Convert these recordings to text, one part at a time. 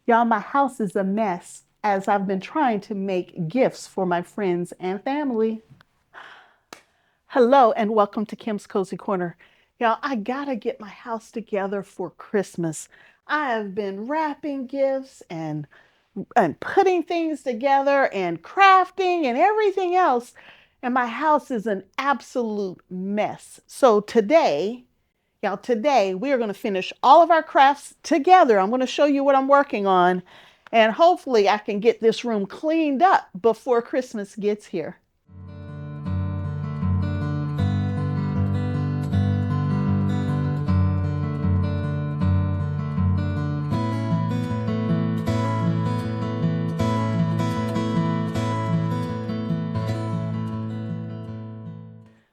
Y'all, my house is a mess as I've been trying to make gifts for my friends and family. Hello and welcome to Kim's Cozy Corner. Y'all, I gotta get my house together for Christmas. I have been wrapping gifts and putting things together and crafting and everything else, and my house is an absolute mess. So today we are going to finish all of our crafts together. I'm going to show you what I'm working on, and hopefully I can get this room cleaned up before Christmas gets here.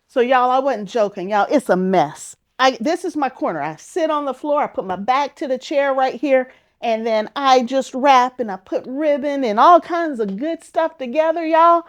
So y'all, I wasn't joking. Y'all, it's a mess. This is my corner. I sit on the floor, I put my back to the chair right here, and then I just wrap and I put ribbon and all kinds of good stuff together, y'all.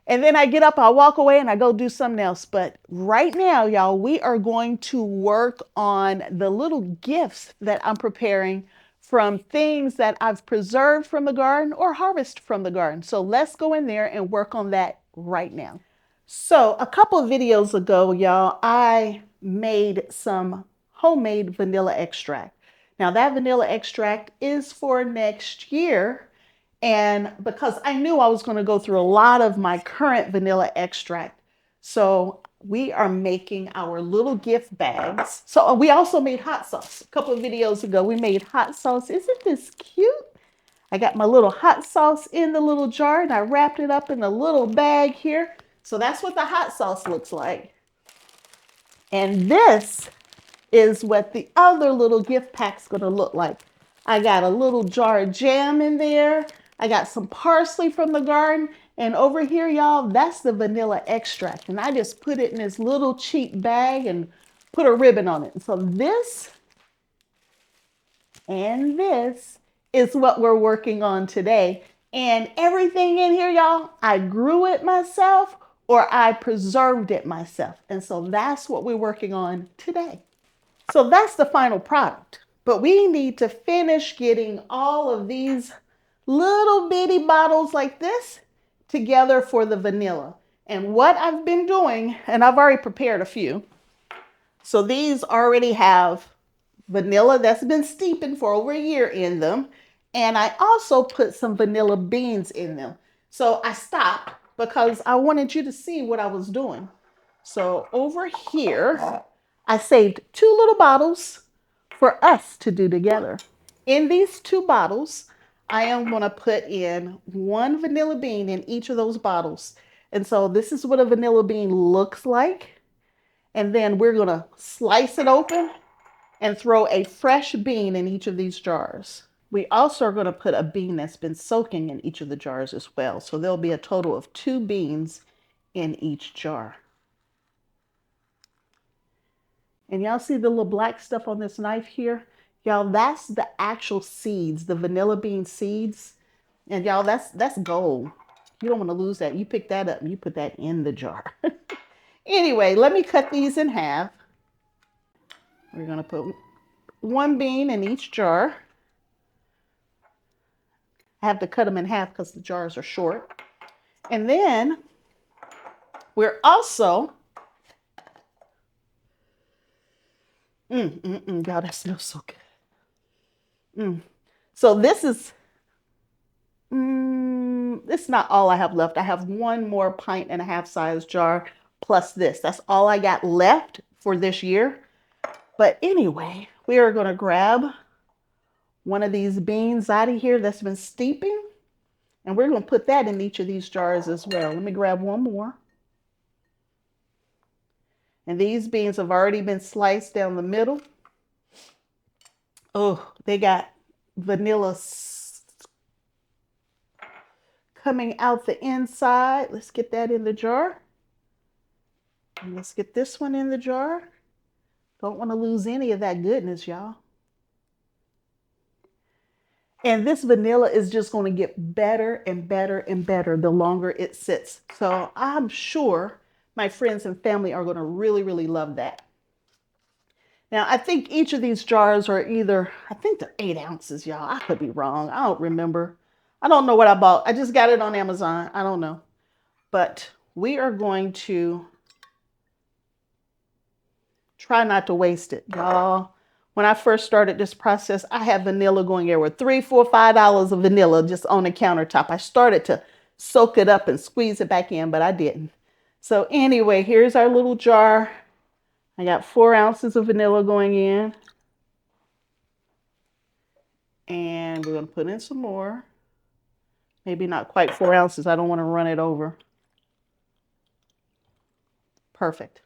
And then I get up, I walk away, and I go do something else. But right now, y'all, we are going to work on the little gifts that I'm preparing from things that I've preserved from the garden or harvested from the garden. So let's go in there and work on that right now. So a couple of videos ago, y'all, I made some homemade vanilla extract. Now that vanilla extract is for next year. And because I knew I was going to go through a lot of my current vanilla extract. So we are making our little gift bags. So we also made hot sauce. A couple of videos ago, we made hot sauce. Isn't this cute? I got my little hot sauce in the little jar and I wrapped it up in a little bag here. So that's what the hot sauce looks like. And this is what the other little gift pack's gonna look like. I got a little jar of jam in there. I got some parsley from the garden. And over here, y'all, that's the vanilla extract. And I just put it in this little cheap bag and put a ribbon on it. And so this and this is what we're working on today. And everything in here, y'all, I grew it myself or I preserved it myself. And so that's what we're working on today. So that's the final product. But we need to finish getting all of these little bitty bottles like this together for the vanilla. And what I've been doing, and I've already prepared a few. So these already have vanilla that's been steeping for over a year in them. And I also put some vanilla beans in them. So I stopped because I wanted you to see what I was doing. So over here, I saved 2 little bottles for us to do together. In these 2 bottles, I am going to put in 1 vanilla bean in each of those bottles. And so this is what a vanilla bean looks like. And then we're going to slice it open and throw a fresh bean in each of these jars. We also are going to put a bean that's been soaking in each of the jars as well. So there'll be a total of 2 beans in each jar. And y'all see the little black stuff on this knife here? Y'all, that's the actual seeds, the vanilla bean seeds. And y'all, that's gold. You don't want to lose that. You pick that up and you put that in the jar. Anyway, let me cut these in half. We're going to put 1 bean in each jar. I have to cut them in half because the jars are short. And then we're also, God, that smells so good. So this is, it's not all I have left. I have 1 more 1.5-pint size jar plus this. That's all I got left for this year. But anyway, we are going to grab one of these beans out of here that's been steeping. And we're going to put that in each of these jars as well. Let me grab 1 more. And these beans have already been sliced down the middle. Oh, they got vanilla coming out the inside. Let's get that in the jar. And let's get this one in the jar. Don't want to lose any of that goodness, y'all. And this vanilla is just going to get better and better and better the longer it sits. So I'm sure my friends and family are going to really, really love that. Now, I think each of these jars are either, I think they're 8 ounces, y'all. I could be wrong. I don't remember. I don't know what I bought. I just got it on Amazon. I don't know. But we are going to try not to waste it, y'all. When I first started this process, I had vanilla going everywhere. $3, $4, $5 of vanilla just on the countertop. I started to soak it up and squeeze it back in, but I didn't. So anyway, here's our little jar. I got 4 ounces of vanilla going in. And we're going to put in some more. Maybe not quite 4 ounces. I don't want to run it over. Perfect.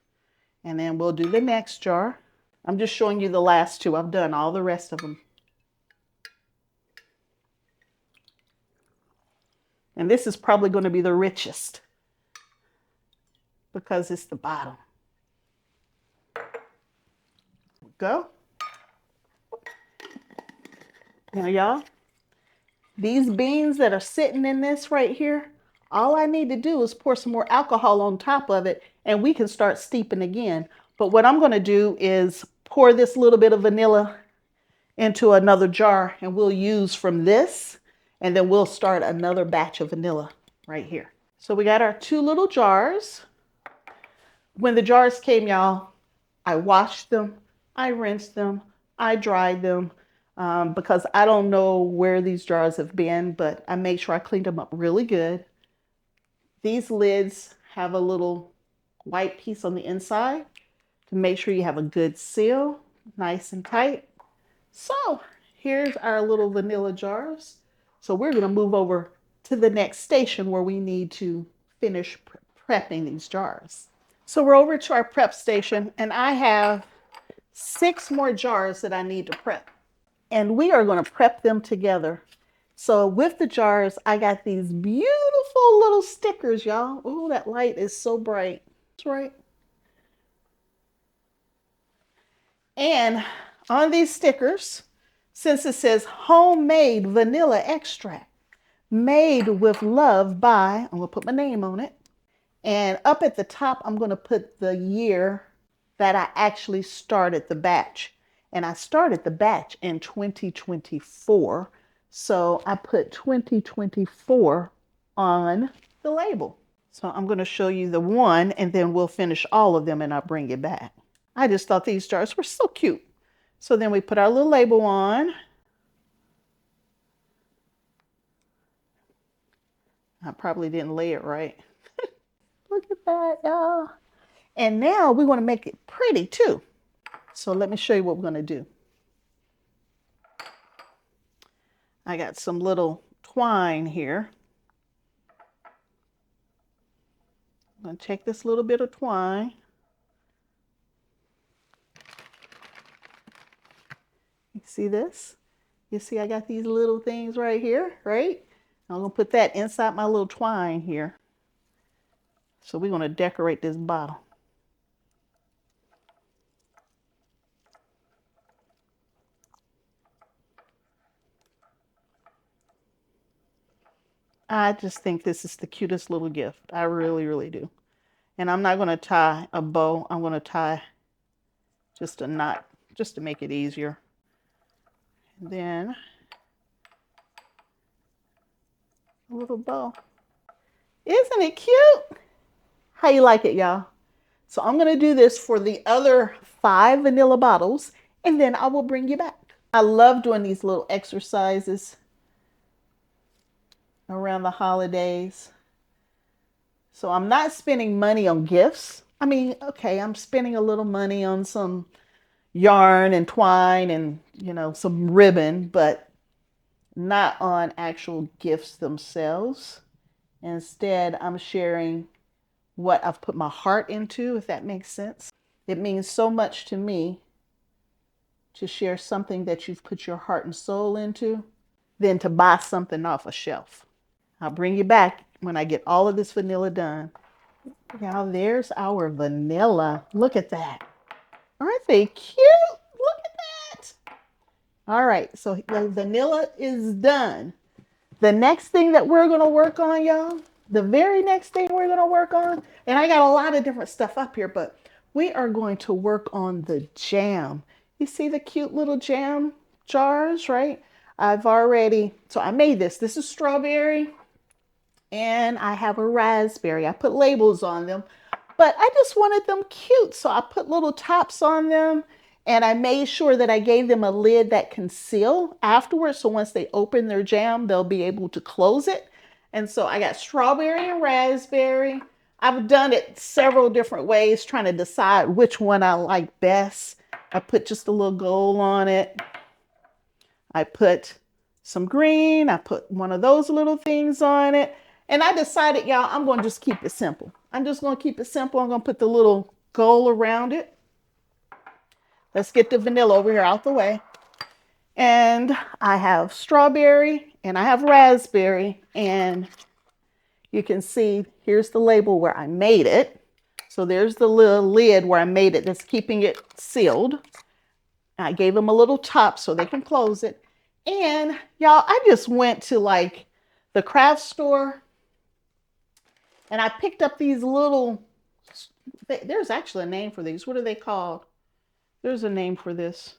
And then we'll do the next jar. I'm just showing you the last 2. I've done all the rest of them. And this is probably going to be the richest because it's the bottom. Go. Now, y'all, these beans that are sitting in this right here, all I need to do is pour some more alcohol on top of it and we can start steeping again. But what I'm going to do is pour this little bit of vanilla into another jar and we'll use from this and then we'll start another batch of vanilla right here. So we got our 2 little jars. When the jars came, y'all, I washed them, I rinsed them, I dried them. Because I don't know where these jars have been, but I made sure I cleaned them up really good. These lids have a little white piece on the inside to make sure you have a good seal, nice and tight. So here's our little vanilla jars. So we're going to move over to the next station where we need to finish prepping these jars. So we're over to our prep station and I have 6 more jars that I need to prep. And we are going to prep them together. So with the jars, I got these beautiful little stickers, y'all. Oh, that light is so bright. That's right. And on these stickers, since it says homemade vanilla extract, made with love by, I'm going to put my name on it. And up at the top, I'm going to put the year that I actually started the batch. And I started the batch in 2024. So I put 2024 on the label. So I'm going to show you the one and then we'll finish all of them and I'll bring it back. I just thought these jars were so cute. So then we put our little label on. I probably didn't lay it right. Look at that, y'all. And now we want to make it pretty too. So let me show you what we're going to do. I got some little twine here. I'm going to take this little bit of twine. You see this? You see I got these little things right here, right? I'm going to put that inside my little twine here. So we're going to decorate this bottle. I just think this is the cutest little gift. I really, really do. And I'm not going to tie a bow. I'm going to tie just a knot, just to make it easier. And then a little bow. Isn't it cute? How you like it, y'all? So I'm going to do this for the other 5 vanilla bottles, and then I will bring you back. I love doing these little exercises around the holidays. So I'm not spending money on gifts. I mean, okay, I'm spending a little money on some yarn and twine and, you know, some ribbon, but not on actual gifts themselves. Instead, I'm sharing what I've put my heart into, if that makes sense. It means so much to me to share something that you've put your heart and soul into than to buy something off a shelf. I'll bring you back when I get all of this vanilla done. Now there's our vanilla. Look at that. Aren't they cute? Look at that. All right, so the vanilla is done. The next thing that we're going to work on, y'all, the very next thing we're going to work on, and I got a lot of different stuff up here, but we are going to work on the jam. You see the cute little jam jars, right? So I made this. This is strawberry and I have a raspberry. I put labels on them, but I just wanted them cute. So I put little tops on them and I made sure that I gave them a lid that can seal afterwards. So once they open their jam, they'll be able to close it. And so I got strawberry and raspberry. I've done it several different ways, trying to decide which one I like best. I put just a little gold on it. I put some green. I put one of those little things on it. And I decided, y'all, I'm going to just keep it simple. I'm just going to keep it simple. I'm going to put the little gold around it. Let's get the vanilla over here out the way. And I have strawberry and I have raspberry. And you can see here's the label where I made it. So there's the little lid where I made it that's keeping it sealed. I gave them a little top so they can close it. And y'all, I just went to like the craft store and I picked up these little, there's actually a name for these. What are they called? There's a name for this.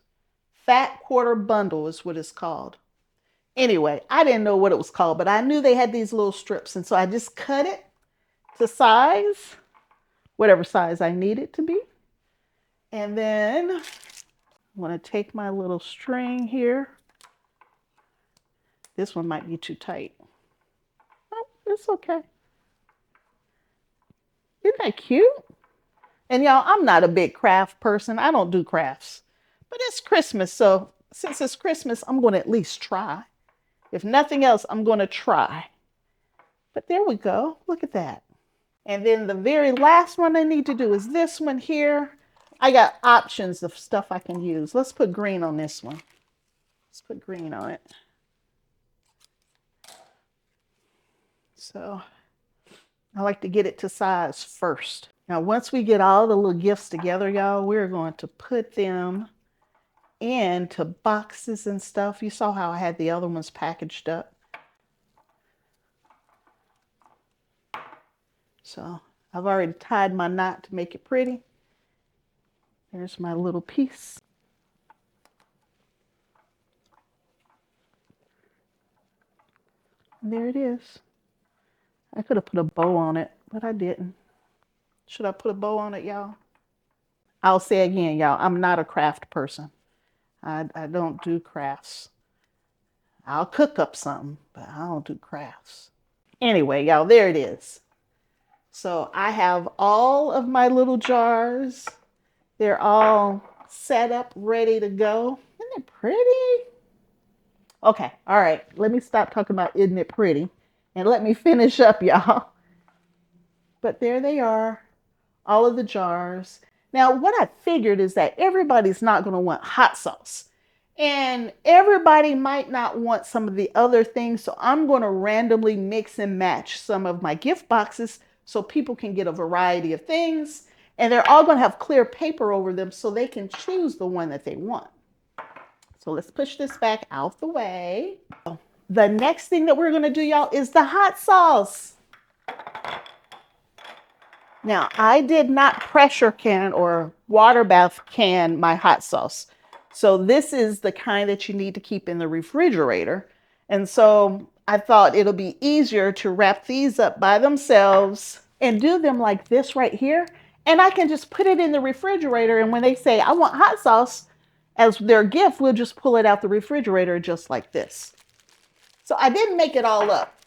Fat quarter bundle is what it's called. Anyway, I didn't know what it was called, but I knew they had these little strips. And so I just cut it to size, whatever size I need it to be. And then I'm going to take my little string here. This one might be too tight. Oh, it's okay. Isn't that cute? And y'all, I'm not a big craft person. I don't do crafts. But it's Christmas, so since it's Christmas, I'm going to at least try. If nothing else, I'm going to try. But there we go. Look at that. And then the very last one I need to do is this one here. I got options of stuff I can use. Let's put green on this one. Let's put green on it. So I like to get it to size first. Now, once we get all the little gifts together, y'all, we're going to put them into boxes and stuff. You saw how I had the other ones packaged up. So I've already tied my knot to make it pretty. There's my little piece. And there it is. I could have put a bow on it, but I didn't. Should I put a bow on it, y'all? I'll say again, y'all, I'm not a craft person. I don't do crafts. I'll cook up something, but I don't do crafts. Anyway, y'all, there it is. So I have all of my little jars. They're all set up, ready to go. Isn't it pretty? Okay, all right. Let me stop talking about isn't it pretty and let me finish up, y'all. But there they are, all of the jars. Now, what I figured is that everybody's not going to want hot sauce. And everybody might not want some of the other things. So I'm going to randomly mix and match some of my gift boxes so people can get a variety of things. And they're all going to have clear paper over them so they can choose the one that they want. So let's push this back out the way. The next thing that we're going to do, y'all, is the hot sauce. Now, I did not pressure can or water bath can my hot sauce. So this is the kind that you need to keep in the refrigerator. And so I thought it'll be easier to wrap these up by themselves and do them like this right here. And I can just put it in the refrigerator. And when they say, I want hot sauce as their gift, we'll just pull it out the refrigerator just like this. So I didn't make it all up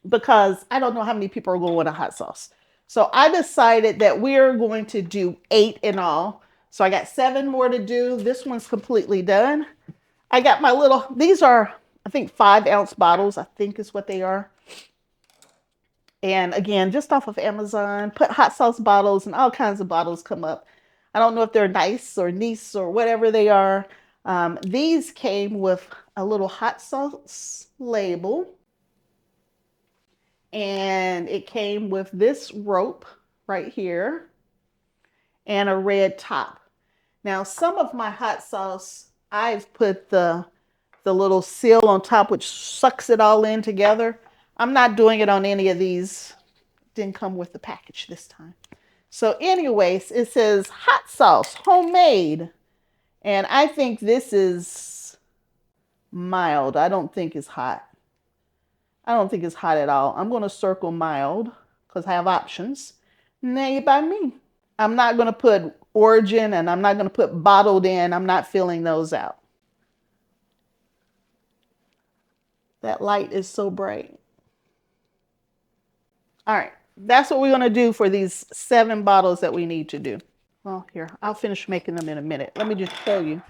because I don't know how many people are going to want a hot sauce. So I decided that we're going to do 8 in all. So I got 7 more to do. This one's completely done. I got my little, these are, I think 5-ounce bottles, I think is what they are. And again, just off of Amazon, put hot sauce bottles and all kinds of bottles come up. I don't know if they're nice or nice or whatever they are. These came with a little hot sauce label. And it came with this rope right here and a red top. Now, some of my hot sauce, I've put the little seal on top, which sucks it all in together. I'm not doing it on any of these. Didn't come with the package this time. So anyways, it says hot sauce, homemade. And I think this is mild. I don't think it's hot. I don't think it's hot at all. I'm going to circle mild because I have options. Made by me. I'm not going to put origin and I'm not going to put bottled in. I'm not filling those out. That light is so bright. All right. That's what we're going to do for these 7 bottles that we need to do. Well, here, I'll finish making them in a minute. Let me just show you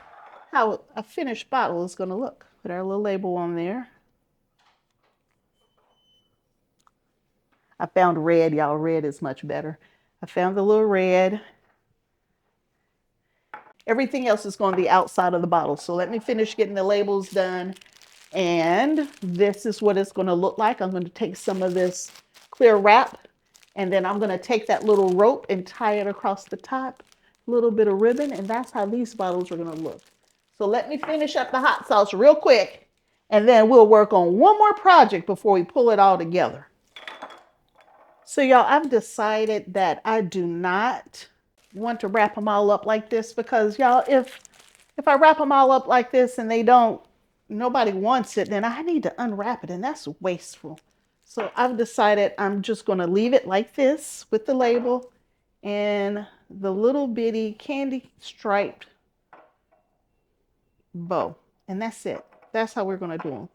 how a finished bottle is going to look. Put our little label on there. I found red, y'all. Red is much better. I found the little red. Everything else is going to be outside of the bottle. So let me finish getting the labels done. And this is what it's going to look like. I'm going to take some of this clear wrap, and then I'm going to take that little rope and tie it across the top, a little bit of ribbon, and that's how these bottles are going to look. So let me finish up the hot sauce real quick, and then we'll work on one more project before we pull it all together. So y'all, I've decided that I do not want to wrap them all up like this because y'all, if I wrap them all up like this and nobody wants it, then I need to unwrap it, and that's wasteful. So I've decided I'm just going to leave it like this with the label and the little bitty candy striped bow. And that's it. That's how we're going to do them.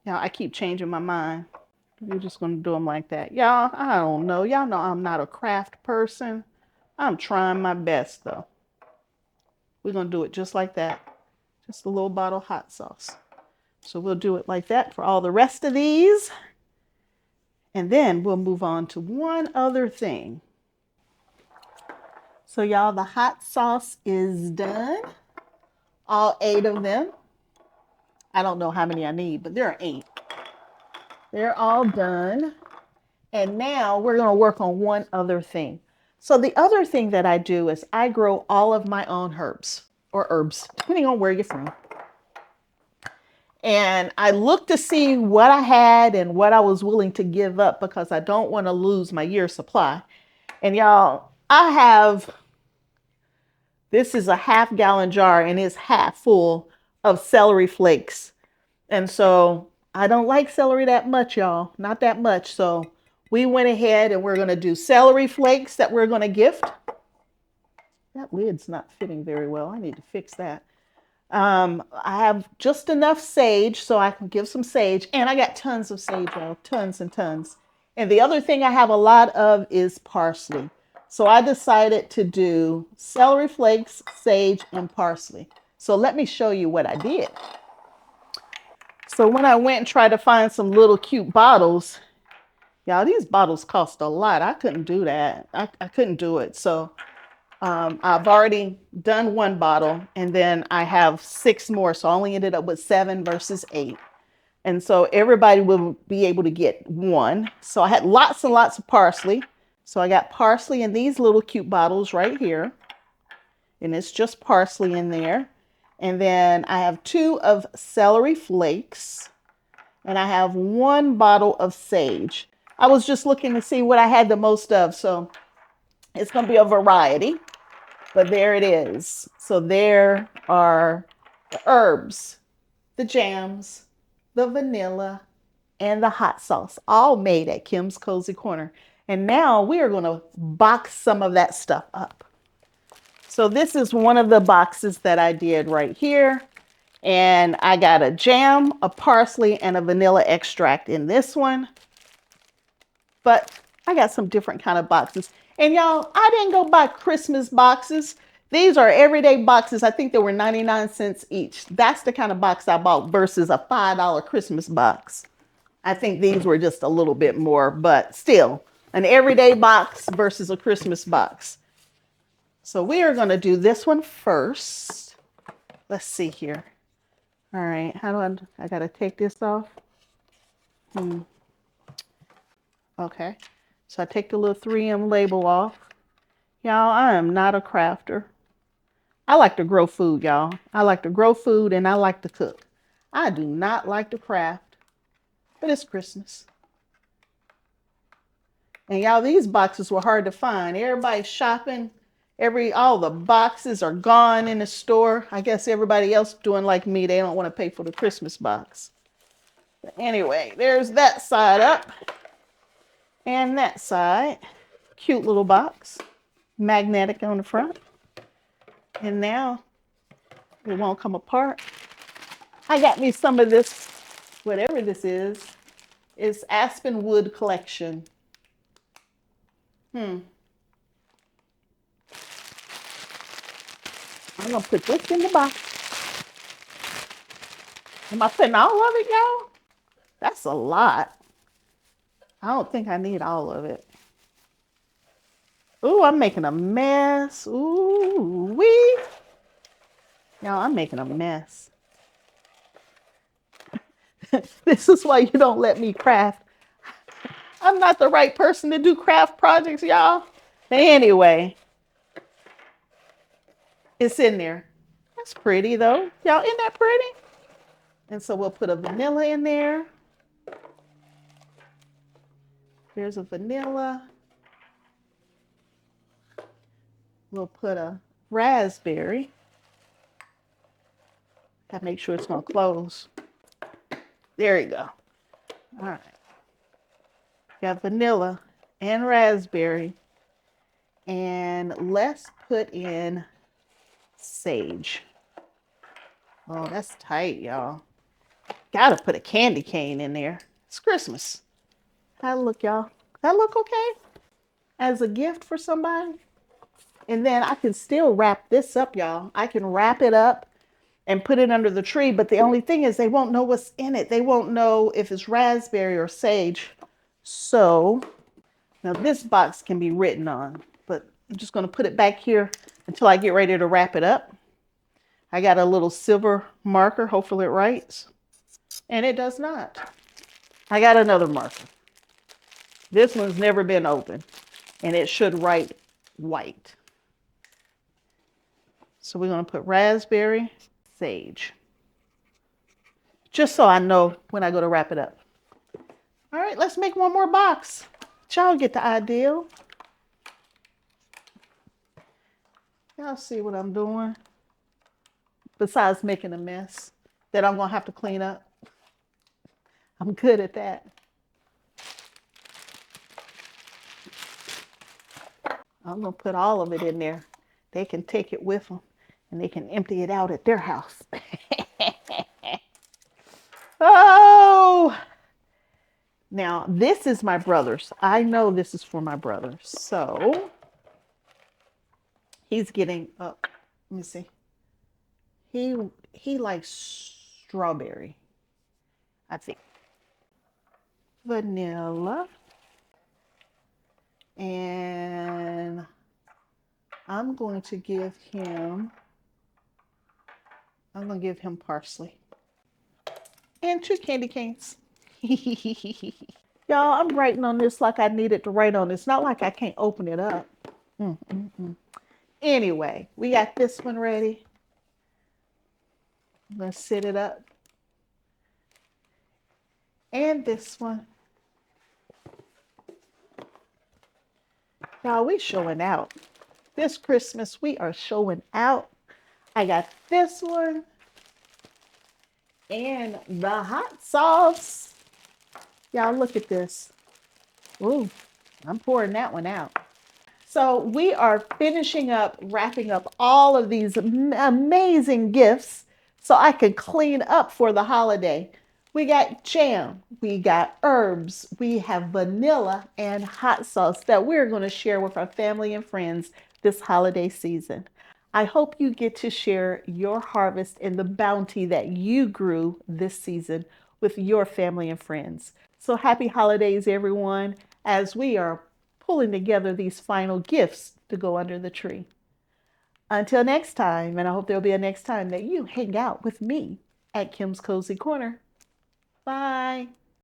Now, I keep changing my mind. We're just going to do them like that. Y'all, I don't know. Y'all know I'm not a craft person. I'm trying my best, though. We're going to do it just like that. Just a little bottle of hot sauce. So we'll do it like that for all the rest of these. And then we'll move on to one other thing. So y'all, the hot sauce is done. All 8 of them. I don't know how many I need, but there are 8. They're all done. And now we're going to work on one other thing. So the other thing that I do is I grow all of my own herbs, or herbs, depending on where you're from. And I looked to see what I had and what I was willing to give up because I don't want to lose my year's supply. And y'all, this is a half-gallon jar and it's half full of celery flakes. And so I don't like celery that much, y'all, not that much. So we went ahead and we're going to do celery flakes that we're going to gift. That lid's not fitting very well. I need to fix that. I have just enough sage so I can give some sage, and I got tons of sage, y'all, tons and tons. And the other thing I have a lot of is parsley. So I decided to do celery flakes, sage, and parsley. So let me show you what I did. So when I went and tried to find some little cute bottles, y'all, these bottles cost a lot. I couldn't do that. I couldn't do it. So I've already done 1 bottle, and then I have 6 more. So I only ended up with 7 versus 8. And so everybody will be able to get 1. So I had lots and lots of parsley. So I got parsley in these little cute bottles right here. And it's just parsley in there. And then I have 2 of celery flakes. And I have 1 bottle of sage. I was just looking to see what I had the most of. So it's going to be a variety. But there it is. So there are the herbs, the jams, the vanilla, and the hot sauce, all made at Kim's Kozy Korner. And now we are going to box some of that stuff up. So this is one of the boxes that I did right here. And I got a jam, a parsley, and a vanilla extract in this one. But I got some different kind of boxes. And y'all, I didn't go buy Christmas boxes. These are everyday boxes. I think they were 99 cents each. That's the kind of box I bought versus a $5 Christmas box. I think these were just a little bit more, but still an everyday box versus a Christmas box. So we are going to do this one first. Let's see here. All right. How do I got to take this off? Okay. So I take the little 3M label off. Y'all, I am not a crafter. I like to grow food, y'all. I like to grow food and I like to cook. I do not like to craft, but it's Christmas. And y'all, these boxes were hard to find. Everybody's shopping All the boxes are gone in the store. I guess everybody else doing like me. They don't want to pay for the Christmas box. But anyway, there's that side up. And that side. Cute little box. Magnetic on the front. And now it won't come apart. I got me some of this, whatever this is. It's Aspen Wood Collection. I'm gonna put this in the box. Am I putting all of it, y'all? That's a lot. I don't think I need all of it. Ooh, I'm making a mess. Ooh, wee. Y'all, I'm making a mess. This is why you don't let me craft. I'm not the right person to do craft projects, y'all. But anyway, it's in there. That's pretty, though. Y'all, isn't that pretty? And so we'll put a vanilla in there. There's a vanilla. We'll put a raspberry. Gotta make sure it's gonna close. There you go. All right. Got vanilla and raspberry. And let's put in sage. Oh, that's tight, y'all. Gotta put a candy cane in there. It's Christmas. How'd it look, y'all? That look okay? As a gift for somebody? And then I can still wrap this up, y'all. I can wrap it up and put it under the tree, but the only thing is they won't know what's in it. They won't know if it's raspberry or sage. So now this box can be written on, but I'm just gonna put it back here until I get ready to wrap it up. I got a little silver marker, hopefully it writes, and it does not. I got another marker. This one's never been opened, and it should write white. So we're gonna put raspberry, sage, just so I know when I go to wrap it up. All right, let's make one more box. Y'all get the idea. Y'all see what I'm doing? Besides making a mess that I'm gonna have to clean up. I'm good at that. I'm gonna put all of it in there. They can take it with them and they can empty it out at their house. Oh! Now, this is my brother's. I know this is for my brother. So, he's getting, let me see. He likes strawberry, I think. Vanilla. And I'm going to give him parsley. And 2 candy canes. Y'all, I'm writing on this like I needed to write on. It's not like I can't open it up. Anyway, we got this one ready. I'm going to set it up. And this one. Y'all, we showing out. This Christmas, we are showing out. I got this one. And the hot sauce. Y'all, look at this. Ooh, I'm pouring that one out. So we are finishing up, wrapping up all of these amazing gifts so I can clean up for the holiday. We got jam, we got herbs, we have vanilla and hot sauce that we're going to share with our family and friends this holiday season. I hope you get to share your harvest and the bounty that you grew this season with your family and friends. So happy holidays, everyone, as we are pulling together these final gifts to go under the tree. Until next time, and I hope there'll be a next time that you hang out with me at Kim's Cozy Corner. Bye.